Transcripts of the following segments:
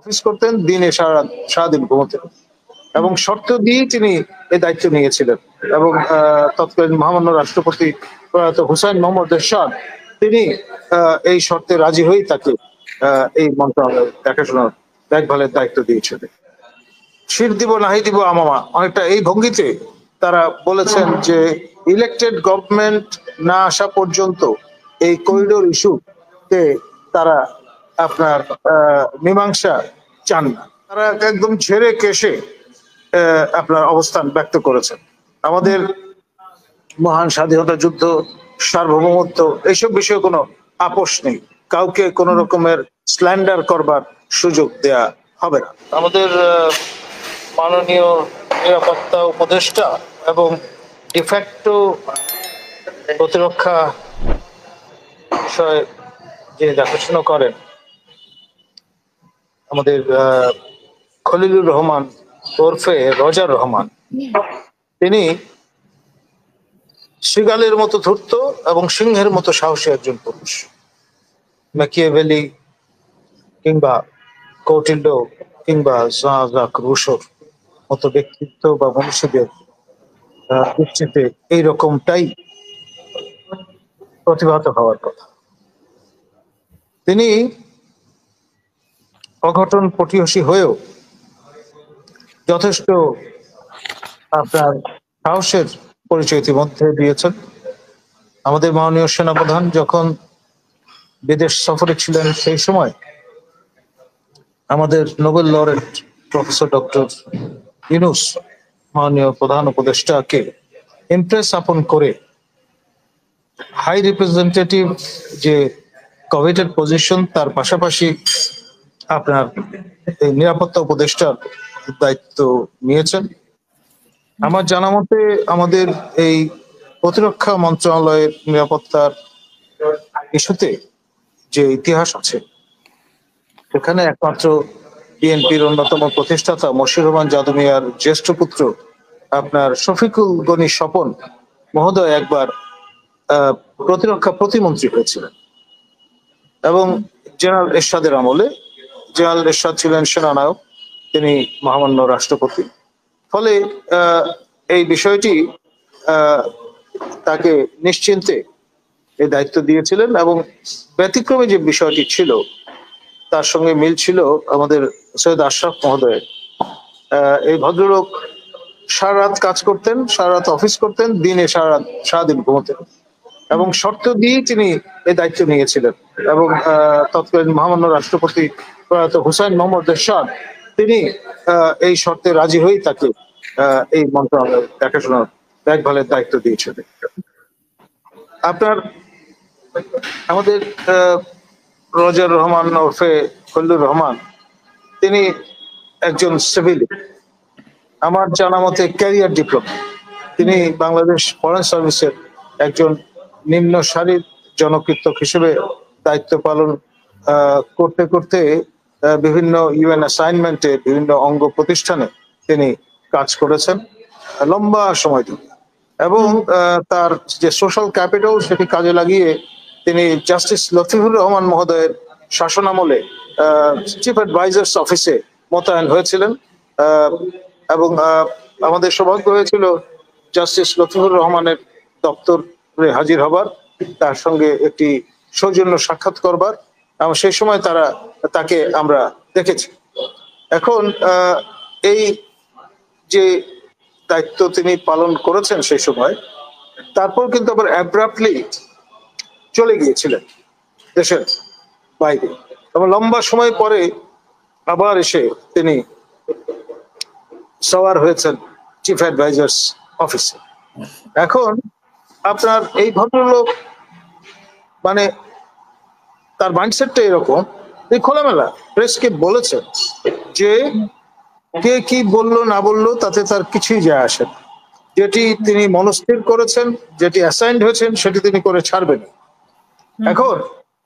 Office করতেন, দিনে সারাদিন ঘুমোতেন এবং শর্ত দিয়েই তিনি এই দায়িত্ব নিয়েছিলেন। এবং তৎকালীন মহামান্য রাষ্ট্রপতি প্রয়াত হুসাইন মোহাম্মদ এরশাদ তিনি এই শর্তে রাজি হয়েই তাকে এই মন্ত্রণালয় দেখাশোনার দেখভালের দায়িত্ব দিয়েছিলেন। শির দিব নাহি দিব আমামা, অনেকটা এই ভঙ্গিতে তারা বলেছেন যে ইলেকটেড গভর্নমেন্ট না আসা পর্যন্ত এই করিডোর ইস্যুতে তারা আপনার মীমাংসা চান না। তারা একদম ঝেড়ে কেশে আপনার অবস্থান ব্যক্ত করেছেন। আমাদের মহান স্বাধীনতা যুদ্ধ, সার্বভৌমত্ব, এইসব বিষয়ে কোনো আপোষ নেই। কাউকে কোন রকমের স্ল্যান্ডার করবার সুযোগ দেয়া হবে না। আমাদের মাননীয় নিরাপত্তা উপদেষ্টা এবং ডিফ্যাক্টো প্রতিরক্ষা বিষয়ে যে দেখাশোনা করেন আমাদের খলিলুর রহমান ওরফে রজার রহমান, তিনি শৃগালের মতো ধূর্ত এবং সিংহের মতো সাহসী একজন পুরুষ। ম্যাকিয়াভেলি কিংবা কৌটিল্য কিংবা জাক রুশোর মতো ব্যক্তিত্ব বা মনীষীদের দৃষ্টিতে এইরকমটাই প্রতিভাত হওয়ার কথা। তিনি অঘটন পটীয়সী হয়েও যথেষ্ট আপনার সাহসের পরিচয় ইতিমধ্যে দিয়েছেন। আমাদের মাননীয় সেনাপ্রধান যখন বিদেশ সফরে ছিলেন সেই সময় আমাদের Nobel laureate professor doctor Yunus মাননীয় প্রধান উপদেষ্টাকে ইমপ্রেস আপন করে হাই রিপ্রেজেন্টেটিভ যে কভেটেড পজিশন, তার পাশাপাশি আপনার নিরাপত্তা উপদেষ্টার দায়িত্ব নিয়েছেন। আমার জানা মতে আমাদের এই প্রতিরক্ষা মন্ত্রণালয়ের নিরাপত্তার ইস্যুতে যে ইতিহাস আছে সেখানে একমাত্র বিএনপির অন্যতম প্রতিষ্ঠাতা মশিউর রহমান জাদু মিয়ার জ্যেষ্ঠ পুত্র আপনার শফিকুল গনি স্বপন মহোদয় একবার প্রতিরক্ষা প্রতিমন্ত্রী হয়েছিলেন এবং জেনারেল এরশাদের আমলে, জেনারেল এরশাদ ছিলেন সেনানায়ক, তিনি মহামান্য রাষ্ট্রপতি। ফলে এই বিষয়টি তাকে নিশ্চিন্তে এই দায়িত্ব দিয়েছিলেন এবং ব্যতিক্রমী যে বিষয়টি ছিল তার সঙ্গে মিল ছিল আমাদের সৈয়দ আশরাফ মহোদয়ের। এই ভদ্রলোক সারা রাত কাজ করতেন, সারা রাত অফিস করতেন, দিনে সারাদিন ঘুমোতেন এবং শর্ত দিয়েই তিনি এই দায়িত্ব নিয়েছিলেন। এবং তৎকালীন মহামান্য রাষ্ট্রপতি প্রয়াত হুসাইন মোহাম্মদ এরশাদ তিনি এই শর্তে রাজি হয়েই তাকে এই মন্ত্রণালয় দেখাশোনার দেখভালের দায়িত্ব দিয়েছিলেন। আপনার আমাদের রজার রহমান ওরফে খলিলুর রহমান তিনি একজন সিভিল, আমার জানা মতে ক্যারিয়ার ডিপ্লোমা। তিনি বাংলাদেশ ফরেন সার্ভিসের একজন নিম্ন সারির জনকৃতক হিসেবে দায়িত্ব পালন করতে করতে বিভিন্ন ইউএন অ্যাসাইনমেন্টে বিভিন্ন অঙ্গ প্রতিষ্ঠানে তিনি কাজ করেছেন লম্বা সময় ধরে এবং তার যে সোশ্যাল ক্যাপিটাল সেটি কাজে লাগিয়ে তিনি জাস্টিস লতিফুর রহমান মহোদয়ের শাসনামলে চিফ অ্যাডভাইজার্স অফিসে মোতায়েন হয়েছিলেন এবং আমাদের সৌভাগ্য হয়েছিল জাস্টিস লতিফুর রহমানের দপ্তরে হাজির হবার, তার সঙ্গে একটি সৌজন্য সাক্ষাৎ করবার এবং সেই সময় তাকে আমরা দেখেছি। এখন এই যে দায়িত্ব তিনি পালন করেছেন সেই সময়, তারপর কিন্তু আবার অ্যাব্রাপ্টলি চলে গিয়েছিলেন দেশের বাইরে এবং লম্বা সময় পরে আবার এসে তিনি সওয়ার হয়েছেন চিফ অ্যাডভাইজার্স অফিসে। এখন আপনার এই ভদ্রলোক মানে তার মাইন্ডসেটটা এরকম, তিনি খোলামেলা প্রেসকে বলেছেন যে কে কি বললো না বললো তাতে তার কিছুই যায় আসে না, যেটি তিনি মনস্থির করেছেন, যেটি অ্যাসাইন্ড হয়েছেন সেটি তিনি করে ছাড়বেন। এখন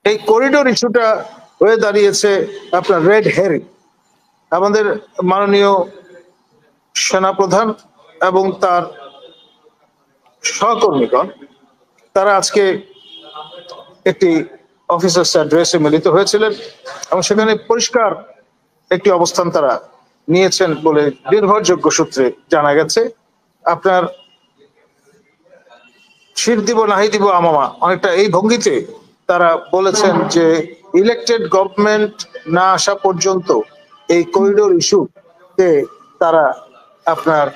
এই করিডোর ইস্যুটা হয়ে দাঁড়িয়েছে আপনার রেড হেরিং। আমাদের মাননীয় সেনাপ্রধান এবং তার সহকর্মীগণ তারা আজকে একটি অফিসার্স অ্যাড্রেসে মিলিত হয়েছিলেন এবং সেখানে পরিষ্কার একটি অবস্থান তারা নিয়েছেন বলে নির্ভরযোগ্য সূত্রে জানা গেছে। আপনার শির দিব নাহি দিব আমামা, অনেকটা এই ভঙ্গিতে তারা বলেছেন যে ইলেকটেড গভর্নমেন্ট না আসা পর্যন্ত এই করিডোর ইস্যুতে তারা আপনার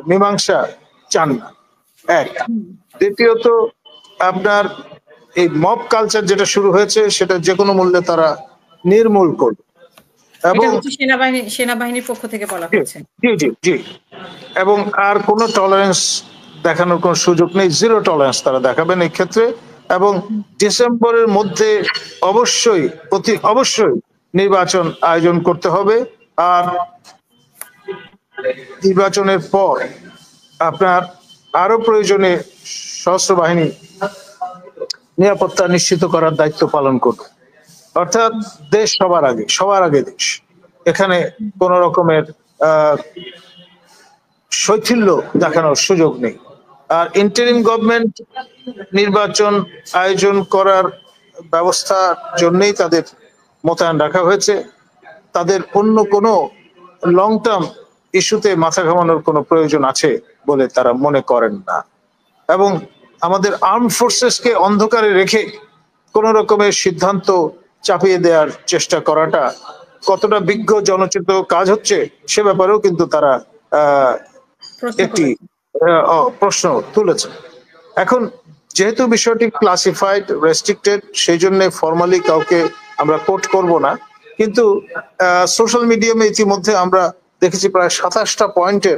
মীমাংসা চান না। এক, দ্বিতীয়ত আপনার এই মব কালচার যেটা শুরু হয়েছে সেটা যে কোনো মূল্যে তারা নির্মূল করবে। এবং সেনাবাহিনীর পক্ষ থেকে বলা হয়েছে। জি জি জি, এবং আর কোনো টলারেন্স দেখানোর কোনো সুযোগ নেই, জিরো টলারেন্স তারা দেখাবেন এই ক্ষেত্রে। এবং ডিসেম্বরের মধ্যে অবশ্যই নির্বাচন আয়োজন করতে হবে। আর নির্বাচনের পর আপনার আরো প্রয়োজনে সশস্ত্র বাহিনী নিরাপত্তা নিশ্চিত করার দায়িত্ব পালন করবে। অর্থাৎ দেশ সবার আগে দেশ, এখানে কোন রকমের শৈথিল্য দেখানোর সুযোগ নেই। আর ইন্টারিম গভর্নমেন্ট নির্বাচন আয়োজন করার ব্যবস্থার জন্যই তাদের মোতায়েন রাখা হয়েছে। তাদের অন্য কোনো লং টার্ম ইস্যুতে মাথা ঘামানোর কোনো প্রয়োজন আছে বলে তারা মনে করেন না। এবং আমাদের আর্ম ফোর্সেসকে অন্ধকারে রেখে কোন রকমের সিদ্ধান্ত চাপিয়ে দেওয়ার চেষ্টা করাটা কতটা বিজ্ঞ জনচিত কাজ হচ্ছে সে ব্যাপারেও কিন্তু তারা একটি প্রশ্ন তুলেছে। এখন যেহেতু বিষয়টি ক্লাসিফাইড, রেস্ট্রিক্টেড, সেই জন্য ফর্মালি কাউকে আমরা কোট করব না, কিন্তু সোশ্যাল মিডিয়ামে ইতিমধ্যে আমরা দেখেছি প্রায় 27টা পয়েন্টের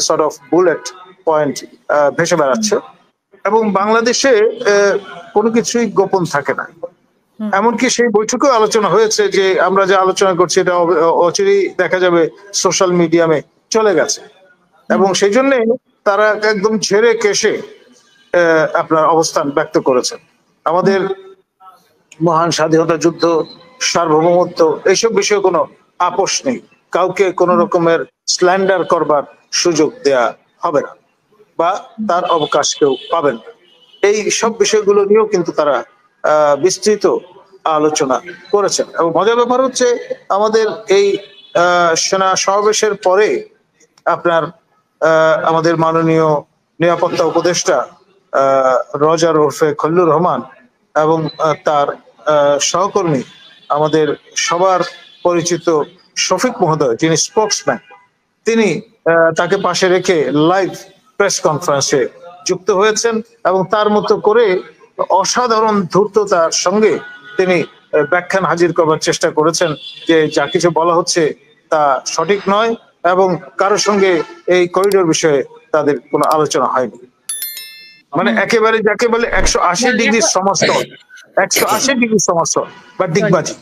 সর্ট অফ বুলেট পয়েন্ট ভেসে বেড়াচ্ছে। এবং বাংলাদেশে কোনো কিছুই গোপন থাকে না। এমনকি সেই বৈঠকেও আলোচনা হয়েছে যে আমরা যে আলোচনা করছি এটা অচিরেই দেখা যাবে সোশ্যাল মিডিয়ামে চলে গেছে। এবং সেই জন্য তারা একদম ঝেড়ে কেশে আপনার অবস্থান ব্যক্ত করেছেন। আমাদের মহান স্বাধীনতা যুদ্ধ, সার্বভৌমত্ব, এইসব বিষয়ে কোনো আপোষ নেই। কাউকে কোন রকমের স্ল্যান্ডার করবার সুযোগ দেয়া হবে না বা তার অবকাশ কেউ পাবেন না। এই সব বিষয়গুলো নিয়েও কিন্তু তারা বিস্তৃত আলোচনা করেছেন। এবং মজার ব্যাপার হচ্ছে আমাদের এই সেনা সমাবেশের পরে আপনার আমাদের মাননীয় নিরাপত্তা উপদেষ্টা রজার ওরফে খল্লুর রহমান এবং তার সহকর্মী আমাদের সবার পরিচিত শফিক মহোদয়, যিনি স্পোকসম্যান, তিনি তাকে পাশে রেখে লাইভ প্রেস কনফারেন্সে যুক্ত হয়েছেন এবং তার মতো করে অসাধারণ ধূর্ততার সঙ্গে তিনি ব্যাখ্যান হাজির করবার চেষ্টা করেছেন যে যা কিছু বলা হচ্ছে তা সঠিক নয় এবং কারোর সঙ্গে এই করিডোর বিষয়ে তাদের কোনো আলোচনা হয়নি। মানে একেবারে যাকে বলে 180 ডিগ্রি সমস্তল, 180 ডিগ্রি সমস্তল বা ডিগবাজি।